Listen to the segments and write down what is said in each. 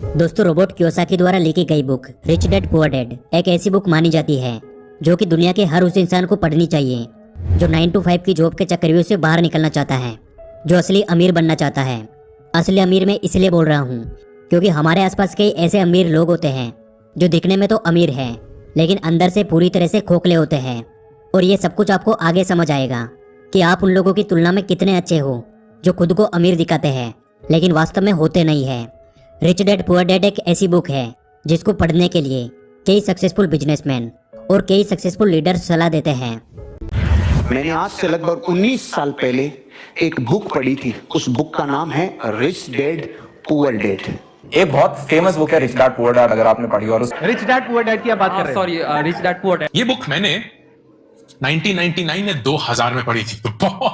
दोस्तों, Robert Kiyosaki द्वारा लिखी गई book rich dad poor dad एक ऐसी बुक मानी जाती है जो कि दुनिया के हर उस इंसान को पढ़नी चाहिए जो 9 to 5 की जॉब के चक्रव्यूह से बाहर निकलना चाहता है, जो असली अमीर बनना चाहता है। असली अमीर मैं इसलिए बोल रहा हूँ क्योंकि हमारे आसपास कई ऐसे अमीर लोग होते हैं जो दिखने में तो अमीर हैं लेकिन अंदर से पूरी तरह से खोखले होते हैं। और ये सब कुछ आपको आगे समझ आएगा कि आप उन लोगों की तुलना में कितने अच्छे हो जो खुद को अमीर दिखाते हैं लेकिन वास्तव में होते नहीं है। रिच डैड पुअर डैड एक ऐसी बुक है जिसको पढ़ने के लिए कई सक्सेसफुल बिजनेसमैन और कई सक्सेसफुल लीडर्स सलाह देते हैं। मैंने आज से लगभग 19 साल पहले एक बुक पढ़ी थी। उस बुक का नाम है रिच डैड पुअर डैड। एक बहुत फेमस बुक है रिच डैड पुअर डैड, अगर आपने पढ़ी। और उस रिच डैड पुअर डैड की आप बात कर रहे हैं? Sorry, rich dad poor dad. ये बुक मैंने 1999 या 2000 में पढ़ी थी, तो बहुत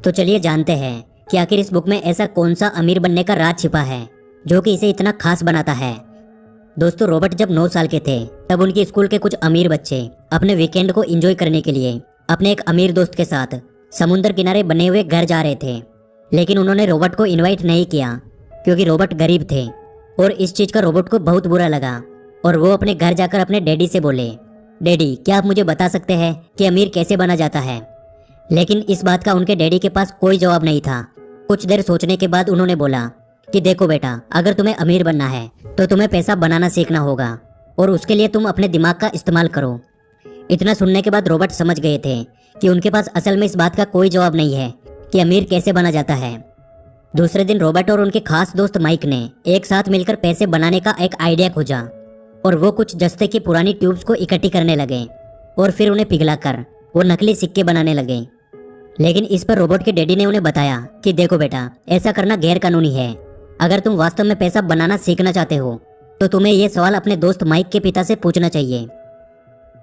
तो चलिए जानते हैं कि आखिर इस बुक में ऐसा कौन सा अमीर बनने का राज छिपा है जो कि इसे इतना खास बनाता है। दोस्तों, रॉबर्ट जब 9 साल के थे तब उनके स्कूल के कुछ अमीर बच्चे अपने वीकेंड को एंजॉय करने के लिए अपने एक अमीर दोस्त के साथ समुद्र किनारे बने हुए घर जा रहे थे। लेकिन उन्होंने रॉबर्ट को इनवाइट नहीं किया क्योंकि रॉबर्ट गरीब थे और इस चीज का रॉबर्ट को बहुत बुरा लगा। और वो अपने घर जाकर अपने डैडी से बोले, डैडी क्या आप मुझे बता सकते हैं कि अमीर कैसे बना जाता है। लेकिन इस बात का उनके डैडी के पास कोई जवाब नहीं था। कुछ देर सोचने के बाद उन्होंने बोला कि देखो बेटा, अगर तुम्हें अमीर बनना है तो तुम्हें पैसा बनाना सीखना होगा और उसके लिए तुम अपने दिमाग का इस्तेमाल करो। इतना सुनने के बाद रॉबर्ट समझ गए थे कि उनके पास असल में इस बात का कोई जवाब नहीं है कि अमीर कैसे बना जाता है। दूसरे दिन रॉबर्ट और उनके खास दोस्त माइक ने एक साथ मिलकर पैसे बनाने का एक आइडिया खोजा और वो कुछ जस्ते की पुरानी ट्यूब्स को इकट्ठी करने लगे और फिर उन्हें पिघलाकर वो नकली सिक्के बनाने लगे। लेकिन इस पर रॉबर्ट के डैडी ने उन्हें बताया कि देखो बेटा, ऐसा करना गैर कानूनी है। अगर तुम वास्तव में पैसा बनाना सीखना चाहते हो तो तुम्हें यह सवाल अपने दोस्त माइक के पिता से पूछना चाहिए।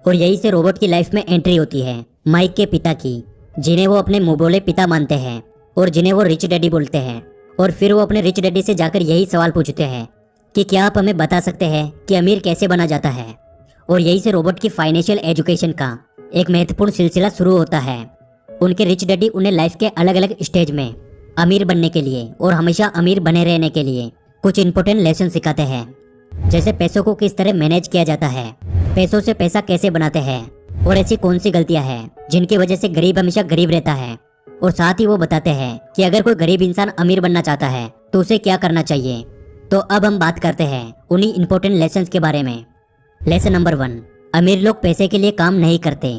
और यही से रॉबर्ट की लाइफ में एंट्री होती है माइक के पिता की, जिन्हें वो अपने मुंह बोले पिता मानते हैं और जिन्हें वो रिच डैडी बोलते हैं। और फिर वो अपने रिच डैडी से जाकर यही सवाल पूछते हैं कि क्या आप हमें बता सकते हैं कि अमीर कैसे बना जाता है। और यही से रॉबर्ट की फाइनेंशियल एजुकेशन का एक महत्वपूर्ण सिलसिला शुरू होता है। उनके रिच डैडी उन्हें लाइफ के अलग अलग स्टेज में अमीर बनने के लिए और हमेशा अमीर बने रहने के लिए कुछ इंपॉर्टेंट लेसन सिखाते हैं, जैसे पैसों को किस तरह मैनेज किया जाता है, पैसों से पैसा कैसे बनाते हैं और ऐसी कौन सी गलतियां हैं जिनकी वजह से गरीब हमेशा गरीब रहता है। और साथ ही वो बताते हैं कि अगर कोई गरीब इंसान अमीर बनना चाहता है तो उसे क्या करना चाहिए। तो अब हम बात करते हैं उन्हीं इंपॉर्टेंट लेसन्स के बारे में। लेसन नंबर 1, अमीर लोग पैसे के लिए काम नहीं करते।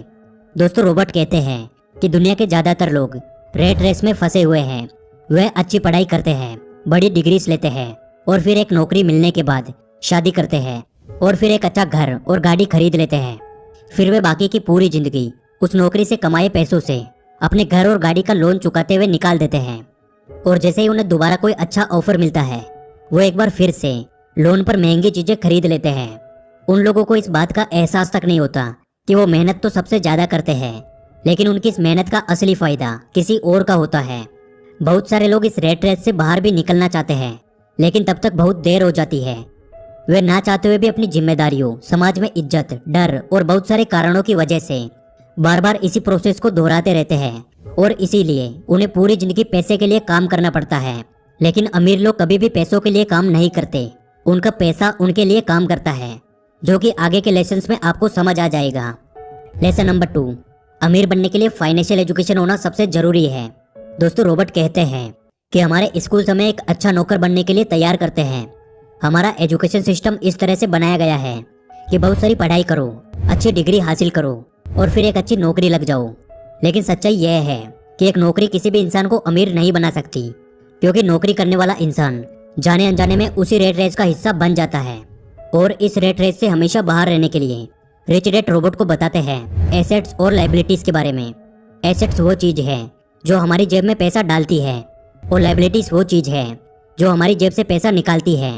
दोस्तों, रॉबर्ट कहते हैं कि दुनिया के ज्यादातर लोग रेट रेस में फंसे हुए हैं। वह अच्छी पढ़ाई करते हैं, बड़ी डिग्रीज लेते हैं और फिर एक नौकरी मिलने के बाद शादी करते हैं और फिर एक अच्छा घर और गाड़ी खरीद लेते हैं। फिर वे बाकी की पूरी जिंदगी उस नौकरी से कमाए पैसों से अपने घर और गाड़ी का लोन चुकाते हुए निकाल देते हैं। और जैसे ही उन्हें दोबारा कोई अच्छा ऑफर मिलता है वो एक बार फिर से लोन पर महंगी चीजें खरीद लेते हैं। उन लोगों को इस बात का एहसास तक नहीं होता कि वो मेहनत तो सबसे ज्यादा करते हैं लेकिन उनकी इस मेहनत का असली फायदा किसी और का होता है। बहुत सारे लोग इस रेट रेस से बाहर भी निकलना चाहते हैं लेकिन तब तक बहुत देर हो जाती है। वे ना चाहते हुए भी अपनी जिम्मेदारियों, समाज में इज्जत, डर और बहुत सारे कारणों की वजह से बार बार इसी प्रोसेस को दोहराते रहते हैं और इसीलिए उन्हें पूरी जिंदगी पैसे के लिए काम करना पड़ता है। लेकिन अमीर लोग कभी भी पैसों के लिए काम नहीं करते, उनका पैसा उनके लिए काम करता है, जो कि आगे के लेसन्स में आपको समझ आ जाएगा। लेसन नंबर 2, अमीर बनने के लिए फाइनेंशियल एजुकेशन होना सबसे जरूरी है। दोस्तों, रॉबर्ट कहते हैं कि हमारे स्कूल हमें एक अच्छा नौकर बनने के लिए तैयार करते हैं। हमारा एजुकेशन सिस्टम इस तरह से बनाया गया है कि बहुत सारी पढ़ाई करो, अच्छी डिग्री हासिल करो और फिर एक अच्छी नौकरी लग जाओ। लेकिन सच्चाई यह है कि एक नौकरी किसी भी इंसान को अमीर नहीं बना सकती, क्योंकि नौकरी करने वाला इंसान जाने अनजाने में उसी रेट रेस का हिस्सा बन जाता है। और इस रेट रेस से हमेशा बाहर रहने के लिए रिच डैड रॉबर्ट को बताते हैं एसेट्स और लायबिलिटीज के बारे में। एसेट्स वो चीज है जो हमारी जेब में पैसा डालती है और लायबिलिटीज वो चीज है जो हमारी जेब से पैसा निकालती है।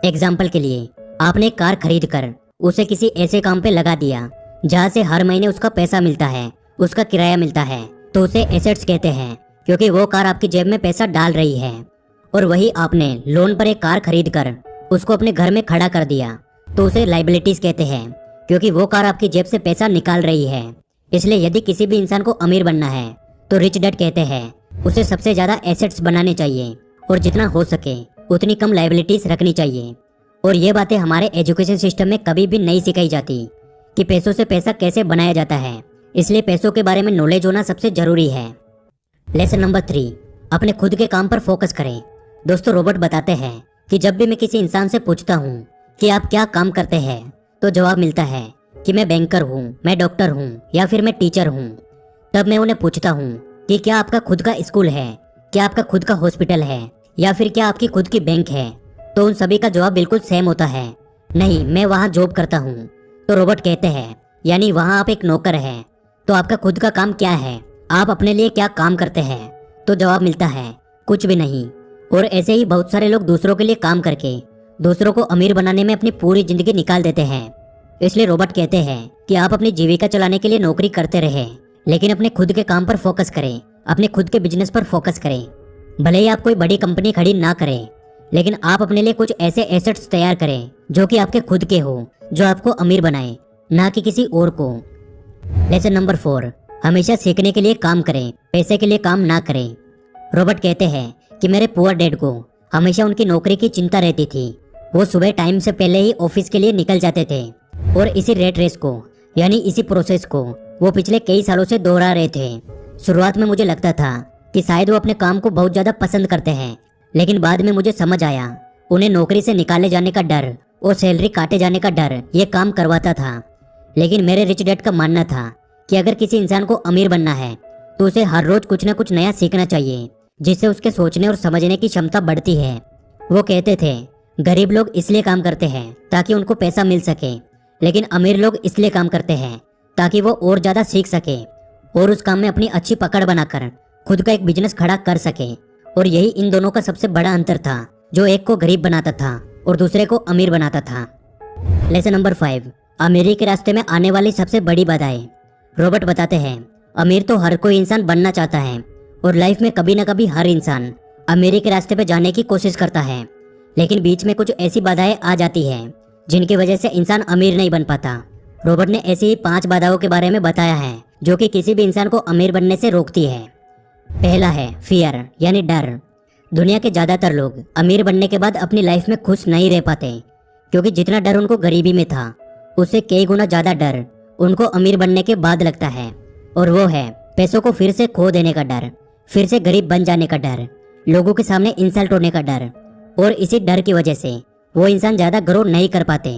एग्जाम्पल के लिए, आपने एक कार खरीद कर उसे किसी ऐसे काम पे लगा दिया जहाँ से हर महीने उसका पैसा मिलता है, उसका किराया मिलता है, तो उसे एसेट्स कहते हैं क्योंकि वो कार आपकी जेब में पैसा डाल रही है। और वही आपने लोन पर एक कार खरीद कर उसको अपने घर में खड़ा कर दिया तो उसे लायबिलिटीज कहते हैं क्योंकि वो कार आपकी जेब से पैसा निकाल रही है। इसलिए यदि किसी भी इंसान को अमीर बनना है तो रिच डैड कहते हैं उसे सबसे ज्यादा एसेट्स बनाने चाहिए और जितना हो सके उतनी कम लायबिलिटीज रखनी चाहिए। और ये बातें हमारे एजुकेशन सिस्टम में कभी भी नहीं सिखाई जाती कि पैसों से पैसा कैसे बनाया जाता है। इसलिए पैसों के बारे में नॉलेज होना सबसे जरूरी है। लेसन नंबर 3, अपने खुद के काम पर फोकस करें। दोस्तों, रॉबर्ट बताते हैं कि जब भी मैं किसी इंसान से पूछता हूँ कि आप क्या काम करते हैं, तो जवाब मिलता है कि मैं बैंकर हूँ, मैं डॉक्टर हूँ या फिर मैं टीचर हूँ। तब मैं उन्हें पूछता हूँ कि क्या आपका खुद का स्कूल है, क्या आपका खुद का हॉस्पिटल है या फिर क्या आपकी खुद की बैंक है। तो उन सभी का जवाब बिल्कुल सेम होता है, नहीं मैं वहाँ जॉब करता हूँ। तो रॉबर्ट कहते हैं यानी वहाँ आप एक नौकर हैं। तो आपका खुद का काम क्या है, आप अपने लिए क्या काम करते हैं। तो जवाब मिलता है कुछ भी नहीं। और ऐसे ही बहुत सारे लोग दूसरों के लिए काम करके दूसरों को अमीर बनाने में अपनी पूरी जिंदगी निकाल देते हैं। इसलिए रॉबर्ट कहते हैं कि आप अपनी जीविका चलाने के लिए नौकरी करते रहे, लेकिन अपने खुद के काम पर फोकस करें, अपने खुद के बिजनेस पर फोकस करें। भले ही आप कोई बड़ी कंपनी खड़ी ना करें, लेकिन आप अपने लिए कुछ ऐसे एसेट्स तैयार करें जो कि आपके खुद के हो, जो आपको अमीर बनाए, ना कि किसी और को। लेसन नंबर 4, हमेशा सीखने के लिए काम करें, पैसे के लिए काम ना करें। रॉबर्ट कहते हैं कि मेरे पुअर डैड को हमेशा उनकी नौकरी की चिंता रहती थी। वो सुबह टाइम से पहले ही ऑफिस के लिए निकल जाते थे और इसी रेट रेस को यानी इसी प्रोसेस को वो पिछले कई सालों से दोहरा रहे थे। शुरुआत में मुझे लगता था कि शायद वो अपने काम को बहुत ज्यादा पसंद करते हैं, लेकिन बाद में मुझे समझ आया उन्हें नौकरी से निकाले जाने का डर और सैलरी काटे जाने का डर ये काम करवाता था। लेकिन मेरे रिच डैड का मानना था कि अगर किसी इंसान को अमीर बनना है तो उसे हर रोज कुछ न कुछ नया सीखना चाहिए, जिससे उसके सोचने और समझने की क्षमता बढ़ती है। वो कहते थे गरीब लोग इसलिए काम करते हैं ताकि उनको पैसा मिल सके, लेकिन अमीर लोग इसलिए काम करते हैं ताकि वो और ज्यादा सीख सके और उस काम में अपनी अच्छी पकड़ बनाकर खुद का एक बिजनेस खड़ा कर सके। और यही इन दोनों का सबसे बड़ा अंतर था, जो एक को गरीब बनाता था और दूसरे को अमीर बनाता था। लेसन नंबर 5, अमीरी के रास्ते में आने वाली सबसे बड़ी बाधाएं। रॉबर्ट बताते हैं अमीर तो हर कोई इंसान बनना चाहता है और लाइफ में कभी न कभी हर इंसान अमीरी के रास्ते पे जाने की कोशिश करता है, लेकिन बीच में कुछ ऐसी बाधाएं आ जाती हैं जिनकी वजह से इंसान अमीर नहीं बन पाता। रॉबर्ट ने ऐसी ही 5 बाधाओं के बारे में बताया है जो कि किसी भी इंसान को अमीर बनने से रोकती है। पहला है फियर यानी डर। दुनिया के ज्यादातर लोग अमीर बनने के बाद अपनी लाइफ में खुश नहीं रह पाते, क्योंकि जितना डर उनको गरीबी में था उससे कई गुना ज्यादा डर उनको अमीर बनने के बाद लगता है। और वो है पैसों को फिर से खो देने का डर, फिर से गरीब बन जाने का डर, लोगों के सामने इंसल्ट होने का डर। और इसी डर की वजह से वो इंसान ज्यादा ग्रो नहीं कर पाते।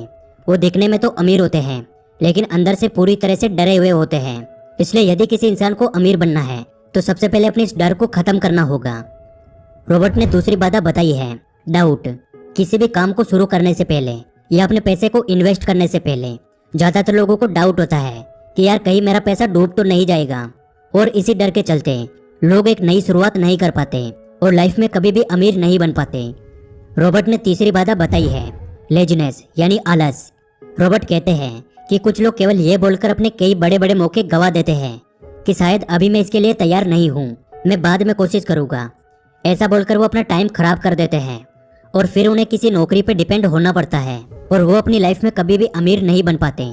वो दिखने में तो अमीर होते हैं, लेकिन अंदर से पूरी तरह से डरे हुए होते हैं। इसलिए यदि किसी इंसान को अमीर बनना है तो सबसे पहले अपने इस डर को खत्म करना होगा। रॉबर्ट ने दूसरी बाधा बताई है डाउट। किसी भी काम को शुरू करने से पहले या अपने पैसे को इन्वेस्ट करने से पहले ज्यादातर लोगों को डाउट होता है कि यार कहीं मेरा पैसा डूब तो नहीं जाएगा। और इसी डर के चलते लोग एक नई शुरुआत नहीं कर पाते और लाइफ में कभी भी अमीर नहीं बन पाते। रॉबर्ट ने तीसरी बाधा बताई है लेजीनेस यानी आलस। रॉबर्ट कहते हैं कि कुछ लोग केवल ये बोलकर अपने कई बड़े बड़े मौके गवा देते हैं कि शायद अभी मैं इसके लिए तैयार नहीं हूँ, मैं बाद में कोशिश करूंगा। ऐसा बोलकर वो अपना टाइम खराब कर देते हैं और फिर उन्हें किसी नौकरी पर डिपेंड होना पड़ता है और वो अपनी लाइफ में कभी भी अमीर नहीं बन पाते।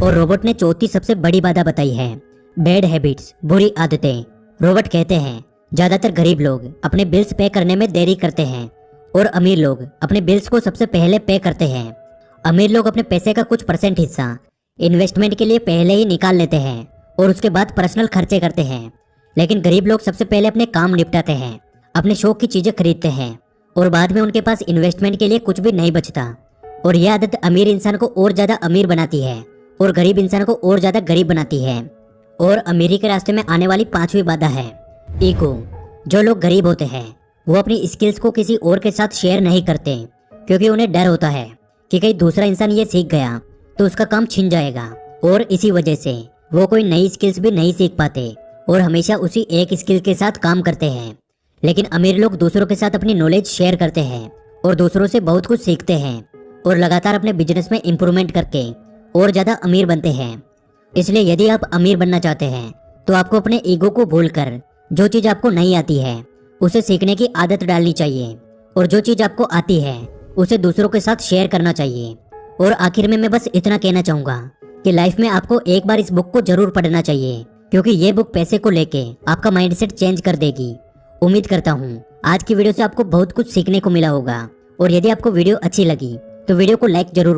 और रॉबर्ट ने चौथी सबसे बड़ी बाधा बताई है बैड हैबिट्स बुरी आदतें। रॉबर्ट कहते हैं ज्यादातर गरीब लोग अपने बिल्स पे करने में देरी करते हैं और अमीर लोग अपने बिल्स को सबसे पहले पे करते हैं। अमीर लोग अपने पैसे का कुछ % हिस्सा इन्वेस्टमेंट के लिए पहले ही निकाल लेते हैं और उसके बाद पर्सनल खर्चे करते हैं, लेकिन गरीब लोग सबसे पहले अपने काम निपटाते हैं, अपने शौक की चीजें खरीदते हैं और बाद में उनके पास इन्वेस्टमेंट के लिए कुछ भी नहीं बचता। और यह आदत अमीर इंसान को और ज्यादा अमीर बनाती है और गरीब इंसान को और ज्यादा गरीब बनाती है। और अमीरी के रास्ते में आने वाली 5वीं बाधा है ईगो। जो लोग गरीब होते हैं वो अपनी स्किल्स को किसी और के साथ शेयर नहीं करते, क्योंकि उन्हें डर होता है कि कहीं दूसरा इंसान ये सीख गया तो उसका काम छिन जाएगा। और इसी वजह से वो कोई नई स्किल्स भी नहीं सीख पाते और हमेशा उसी एक स्किल के साथ काम करते हैं। लेकिन अमीर लोग दूसरों के साथ अपनी नॉलेज शेयर करते हैं और दूसरों से बहुत कुछ सीखते हैं और लगातार अपने बिजनेस में इम्प्रूवमेंट करके और ज्यादा अमीर बनते हैं। इसलिए यदि आप अमीर बनना चाहते हैं तो आपको अपने ईगो को भूलकर जो चीज आपको नहीं आती है उसे सीखने की आदत डालनी चाहिए और जो चीज आपको आती है उसे दूसरों के साथ शेयर करना चाहिए। और आखिर में मैं बस इतना कहना चाहूंगा कि लाइफ में आपको एक बार इस बुक को जरूर पढ़ना चाहिए, क्योंकि ये बुक पैसे को लेके आपका माइंडसेट चेंज कर देगी। उम्मीद करता हूँ आज की वीडियो से आपको बहुत कुछ सीखने को मिला होगा और यदि आपको वीडियो अच्छी लगी तो वीडियो को लाइक जरूर